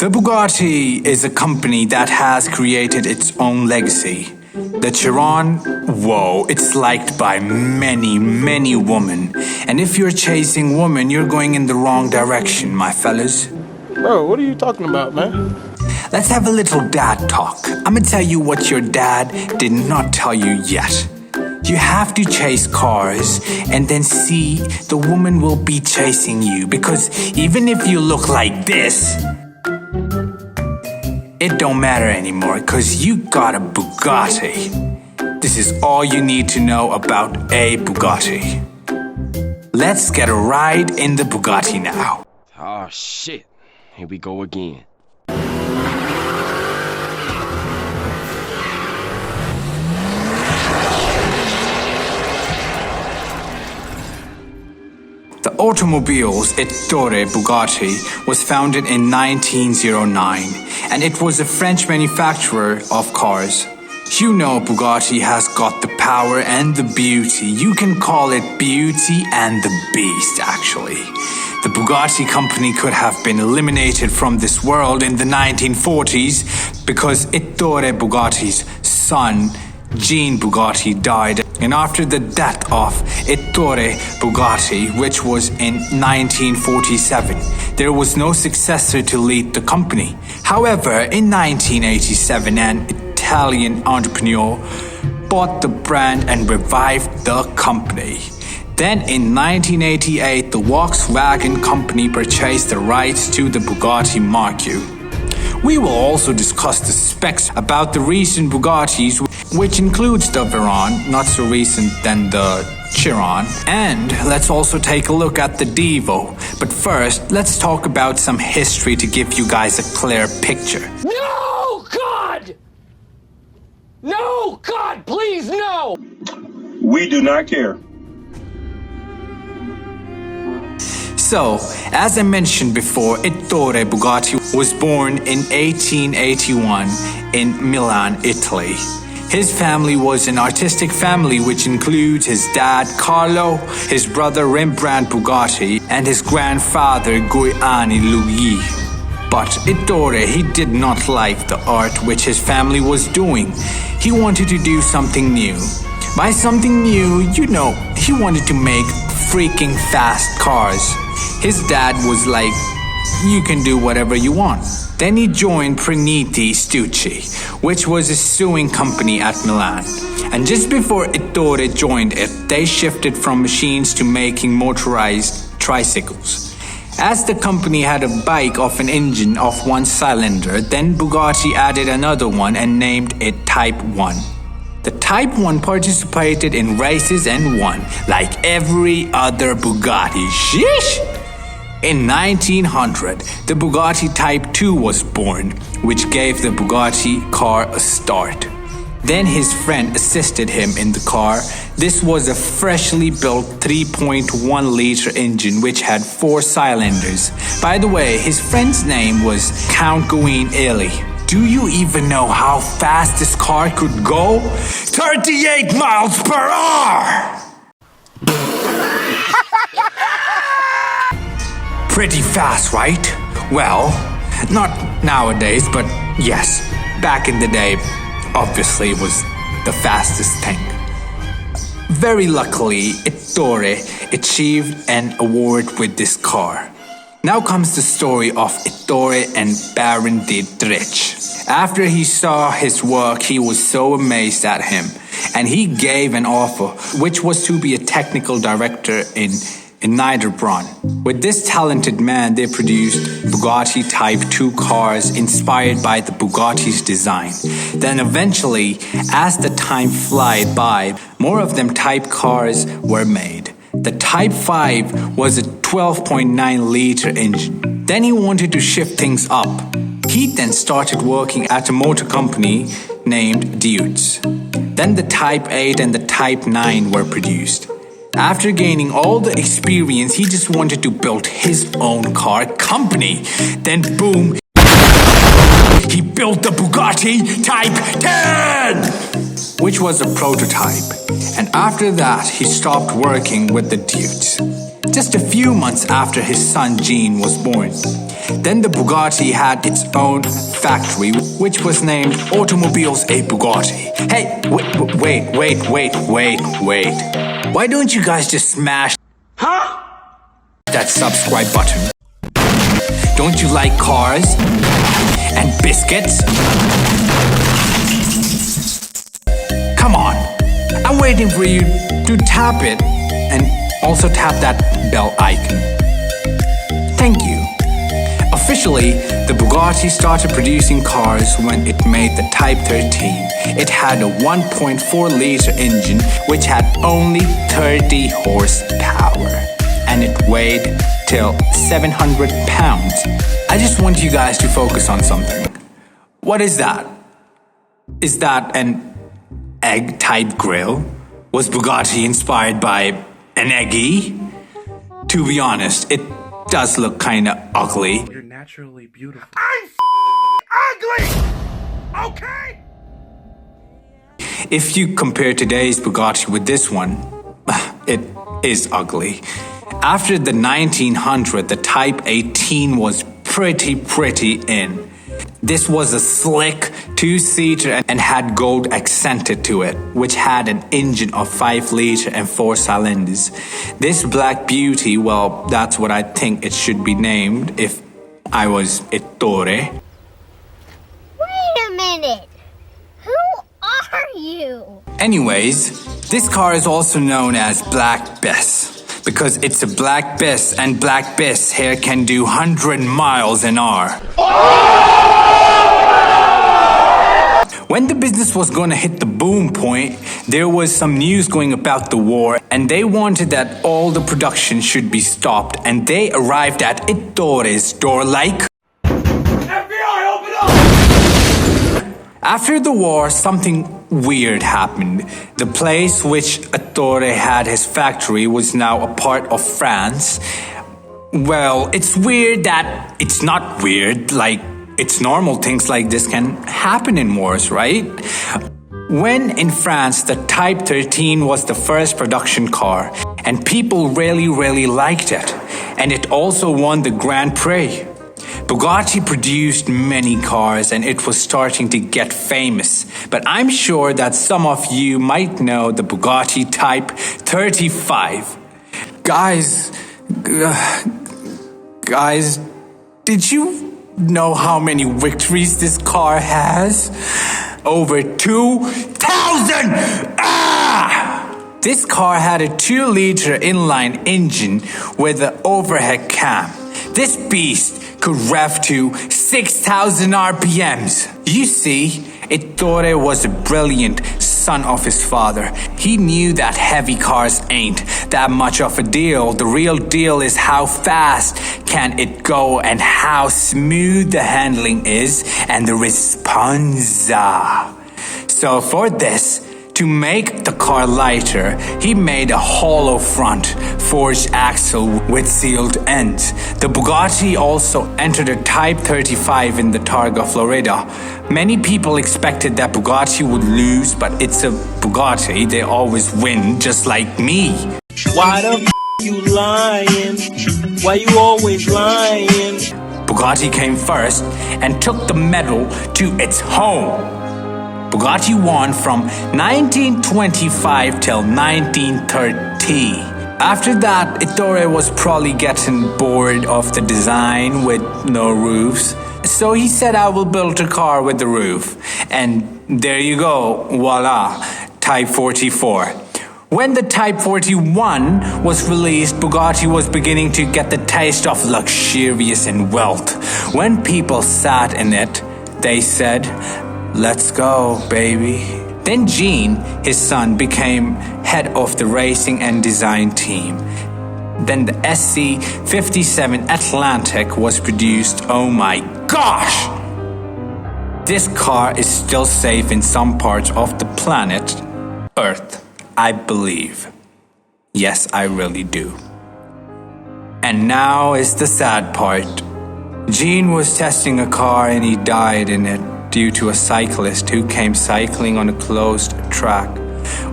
The Bugatti is a company that has created its own legacy. The Chiron, whoa, it's liked by many, many women. And if you're chasing women, you're going in the wrong direction, my fellas. Bro, what are you talking about, man? Let's have a little dad talk. I'ma tell you what your dad did not tell you yet. You have to chase cars and then see the woman will be chasing you, because even if you look like this, it don't matter anymore because you got a Bugatti. This is all you need to know about a Bugatti. Let's get a ride in the Bugatti now. Oh shit, here we go again. The automobile's Ettore Bugatti was founded in 1909, and it was a French manufacturer of cars. You know Bugatti has got the power and the beauty. You can call it Beauty and the Beast, actually. The Bugatti company could have been eliminated from this world in the 1940s because Ettore Bugatti's son, Jean Bugatti, died. And after the death of Ettore Bugatti, which was in 1947, there was no successor to lead the company. However, in 1987, an Italian entrepreneur bought the brand and revived the company. Then in 1988, the Volkswagen company purchased the rights to the Bugatti marque. We will also discuss the specs about the recent Bugattis, which includes the Veyron, not so recent than the Chiron, and let's also take a look at the Devo. But first, let's talk about some history to give you guys a clear picture. No, God! No, God, please, no! We do not care. So, as I mentioned before, Ettore Bugatti was born in 1881 in Milan, Italy. His family was an artistic family which includes his dad Carlo, his brother Rembrandt Bugatti, and his grandfather Giuliani Louis. But Ettore, he did not like the art which his family was doing. He wanted to do something new. By something new, you know, he wanted to make freaking fast cars. His dad was like, you can do whatever you want. Then he joined Preniti Stucci, which was a sewing company at Milan. And just before Ettore joined it, they shifted from machines to making motorized tricycles. As the company had a bike of an engine of one cylinder, then Bugatti added another one and named it Type 1. The Type 1 participated in races and won, like every other Bugatti. Sheesh! In 1900, the Bugatti Type 2 was born, which gave the Bugatti car a start. Then his friend assisted him in the car. This was a freshly built 3.1-liter engine which had 4 cylinders. By the way, his friend's name was Count Guignoli. Do you even know how fast this car could go? 38 miles per hour! Pretty fast, right? Well, not nowadays, but yes, back in the day, obviously it was the fastest thing. Very luckily, Ettore achieved an award with this car. Now comes the story of Ettore and Baron Dietrich. After he saw his work, he was so amazed at him, and he gave an offer, which was to be a technical director in Niederbronn. With this talented man, they produced Bugatti Type 2 cars inspired by the Bugatti's design. Then eventually, as the time flied by, more of them type cars were made. The Type 5 was a 12.9-liter engine. Then he wanted to shift things up. He then started working at a motor company named Deutz. Then the Type 8 and the Type 9 were produced. After gaining all the experience, he just wanted to build his own car company. Then boom, he built the Bugatti Type 10, which was a prototype. And after that, he stopped working with the Deutz. just a few months after his son Jean was born. Then the Bugatti had its own factory, which was named Automobiles A Bugatti. Hey, wait. Why don't you guys just smash that subscribe button? Don't you like cars and biscuits? Come on, I'm waiting for you to tap it and also tap that bell icon. Thank you. Officially, the Bugatti started producing cars when it made the Type 13. It had a 1.4-liter engine which had only 30 horsepower. And it weighed till 700 pounds. I just want you guys to focus on something. What is that? Is that an egg-type grill? Was Bugatti inspired by an eggy? To be honest, it does look kinda ugly. You're naturally beautiful. I'm ugly! Okay? If you compare today's Bugatti with this one, it is ugly. After the 1900, the Type 18 was pretty in. This was a slick two-seater and had gold accented to it, which had an engine of 5-liter and 4 cylinders. This black beauty, well, that's what I think it should be named if I was Ettore. Wait a minute! Who are you? Anyways, this car is also known as Black Bess because it's a Black Bess, and Black Bess here can do 100 miles an hour. When the business was gonna hit the boom point, there was some news going about the war, and they wanted that all the production should be stopped, and they arrived at Ettore's door like... FBI, open up! After the war, something weird happened. The place which Ettore had his factory was now a part of France. Well, it's weird that it's not weird, like it's normal. Things like this can happen in wars, right? When in France, the Type 13 was the first production car, and people really liked it. And it also won the Grand Prix. Bugatti produced many cars and it was starting to get famous. But I'm sure that some of you might know the Bugatti Type 35. Guys, did you know how many victories this car has? Over 2,000! This car had a 2-liter inline engine with an overhead cam. This beast could rev to 6,000 RPMs. You see, Ettore was a brilliant son of his father. He knew that heavy cars ain't that much of a deal. The real deal is how fast can it go and how smooth the handling is and the responsa. So for this, to make the car lighter, he made a hollow front, forged axle with sealed ends. The Bugatti also entered a Type 35 in the Targa, Florida. Many people expected that Bugatti would lose, but it's a Bugatti. They always win, just like me. Why the you lying? Why you always lying? Bugatti came first and took the medal to its home. Bugatti won from 1925 till 1930. After that, Ettore was probably getting bored of the design with no roofs. So he said, I will build a car with the roof. And there you go, voila, Type 44. When the Type 41 was released, Bugatti was beginning to get the taste of luxurious and wealth. When people sat in it, they said, let's go, baby. Then Jean, his son, became head of the racing and design team. Then the SC57 Atlantic was produced. Oh my gosh! This car is still safe in some parts of the planet Earth, I believe. Yes, I really do. And now is the sad part. Jean was testing a car and he died in it due to a cyclist who came cycling on a closed track.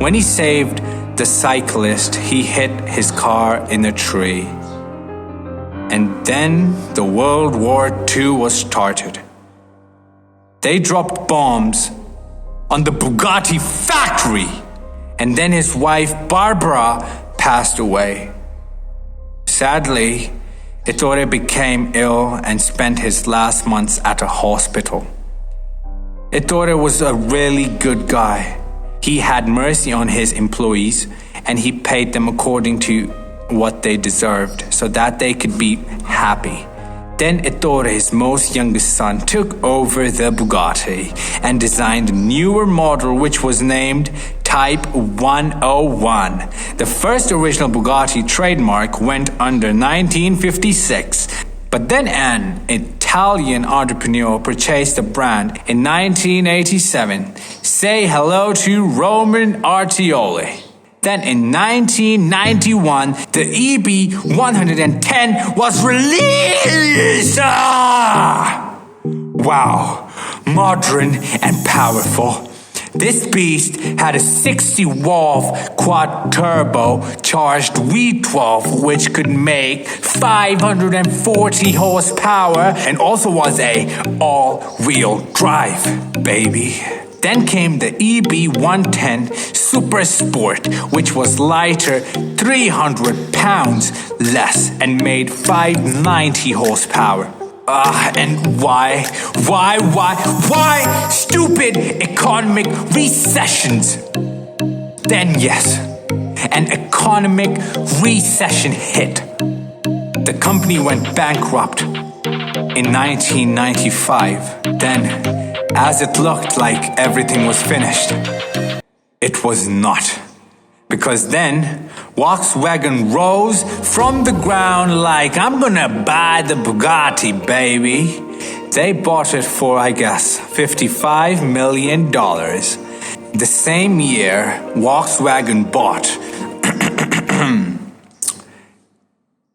When he saved the cyclist, he hit his car in a tree. And then the World War II was started. They dropped bombs on the Bugatti factory, and then his wife Barbara passed away. Sadly, Ettore became ill and spent his last months at a hospital. Ettore was a really good guy. He had mercy on his employees, and he paid them according to what they deserved so that they could be happy. Then Ettore, his most youngest son, took over the Bugatti and designed a newer model which was named Type 101. The first original Bugatti trademark went under 1956. But then an Italian entrepreneur purchased the brand in 1987. Say hello to Roman Artioli. Then in 1991, the EB110 was released! Wow, modern and powerful. This beast had a 60-valve quad-turbo charged V12 which could make 540 horsepower and also was a all-wheel drive, baby. Then came the EB110 Super Sport, which was lighter 300 pounds less and made 590 horsepower. And why? Stupid economic recessions. Then yes, an economic recession hit. The company went bankrupt in 1995. Then, as it looked like everything was finished, it was not. Because then, Volkswagen rose from the ground like, I'm gonna buy the Bugatti, baby. They bought it for, I guess, $55 million. The same year, Volkswagen bought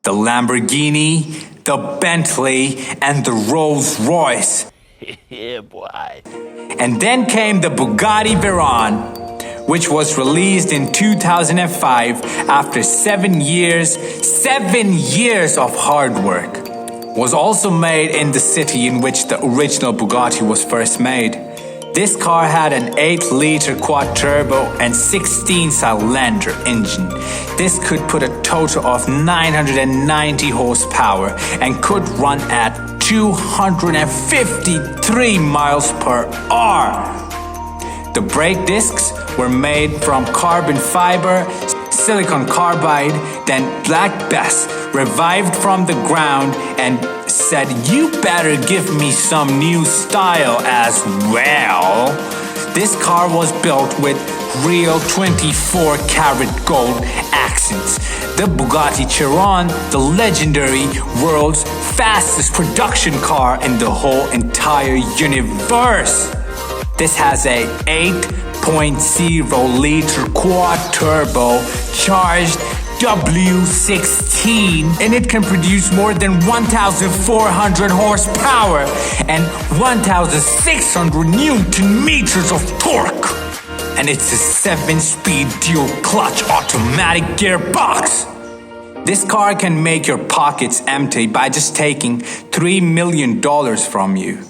the Lamborghini, the Bentley, and the Rolls Royce. Yeah, boy. And then came the Bugatti Veyron, which was released in 2005 after 7 years of hard work. Was also made in the city in which the original Bugatti was first made. This car had an 8-liter quad-turbo and 16-cylinder engine. This could put a total of 990 horsepower and could run at 253 miles per hour. The brake discs were made from carbon fiber, silicon carbide, then Black Bess revived from the ground and said, you better give me some new style as well. This car was built with real 24-karat gold accents. The Bugatti Chiron, the legendary world's fastest production car in the whole entire universe. This has a 8.0-liter quad-turbo charged W16, and it can produce more than 1,400 horsepower and 1,600 Newton meters of torque. And it's a 7-speed dual-clutch automatic gearbox. This car can make your pockets empty by just taking $3 million from you.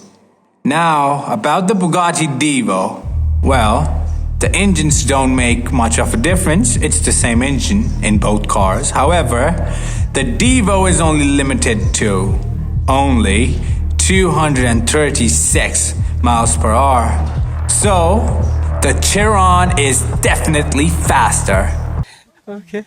Now, about the Bugatti Divo, well, the engines don't make much of a difference. It's the same engine in both cars. However, the Divo is only limited to only 236 miles per hour. So, the Chiron is definitely faster. Okay.